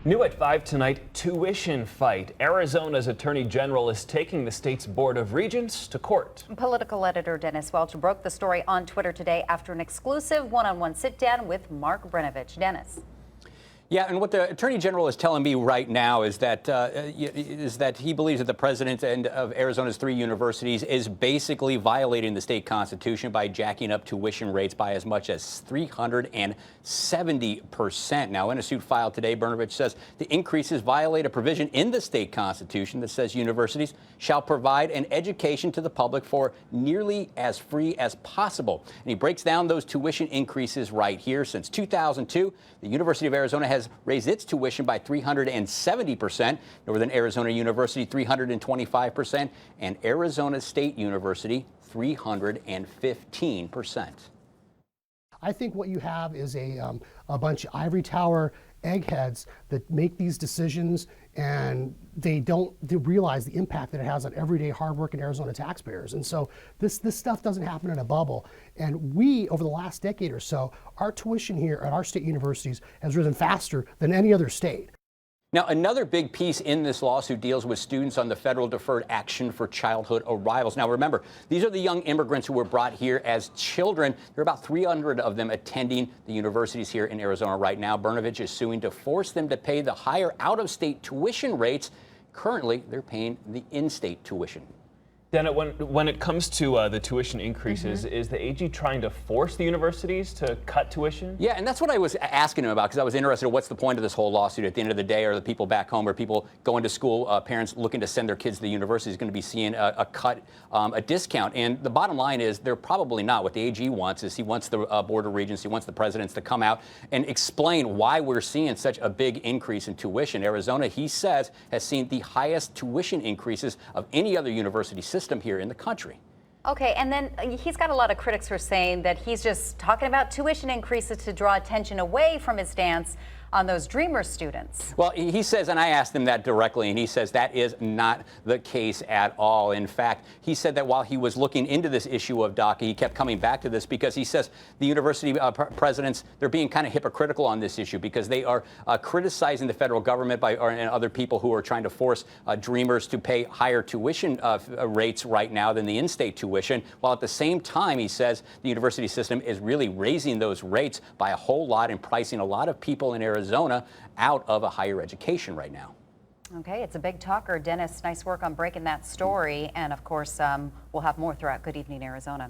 New at 5 tonight, tuition fight. Arizona's Attorney General is taking the state's Board of Regents to court. Political editor Dennis Welch broke the story on Twitter today after an exclusive one-on-one sit-down with Mark Brinovich. Dennis. Yeah, and what the Attorney General is telling me right now is that he believes that the president of Arizona's 3 universities is basically violating the state constitution by jacking up tuition rates by as much as 370%. Now, in a suit filed today, Brinovich says the increases violate a provision in the state constitution that says universities shall provide an education to the public for nearly as free as possible. And he breaks down those tuition increases right here. Since 2002, the University of Arizona has raised its tuition by 370%, Northern Arizona University 325%, and Arizona State University 315%. I think what you have is a bunch of ivory tower eggheads that make these decisions, and they realize the impact that it has on everyday hardworking Arizona taxpayers. And so this stuff doesn't happen in a bubble. And we, over the last decade or so, our tuition here at our state universities has risen faster than any other state. Now, another big piece in this lawsuit deals with students on the federal deferred action for childhood arrivals. Now, remember, these are the young immigrants who were brought here as children. There are about 300 of them attending the universities here in Arizona right now. Brinovich is suing to force them to pay the higher out-of-state tuition rates. Currently, they're paying the in-state tuition. Dana, when it comes to the tuition increases, is the AG trying to force the universities to cut tuition? Yeah, and that's what I was asking him about, because I was interested in what's the point of this whole lawsuit. At the end of the day, are the people back home, or people going to school, parents looking to send their kids to the university is going to be seeing a cut, a discount? And the bottom line is they're probably not. What the AG wants is he wants the Board of Regents, he wants the presidents to come out and explain why we're seeing such a big increase in tuition. Arizona, he says, has seen the highest tuition increases of any other university system here in the country. Okay, and then he's got a lot of critics who are saying that he's just talking about tuition increases to draw attention away from his stance on those Dreamer students. Well, he says, and I asked him that directly, and he says that is not the case at all. In fact, he said that while he was looking into this issue of DACA, he kept coming back to this because he says the university presidents, they're being kind of hypocritical on this issue because they are criticizing the federal government and other people who are trying to force Dreamers to pay higher tuition rates right now than the in-state tuition, while at the same time, he says the university system is really raising those rates by a whole lot and pricing a lot of people in Arizona out of a higher education right now. Okay, it's a big talker. Dennis, nice work on breaking that story. And of course, we'll have more throughout Good Evening Arizona.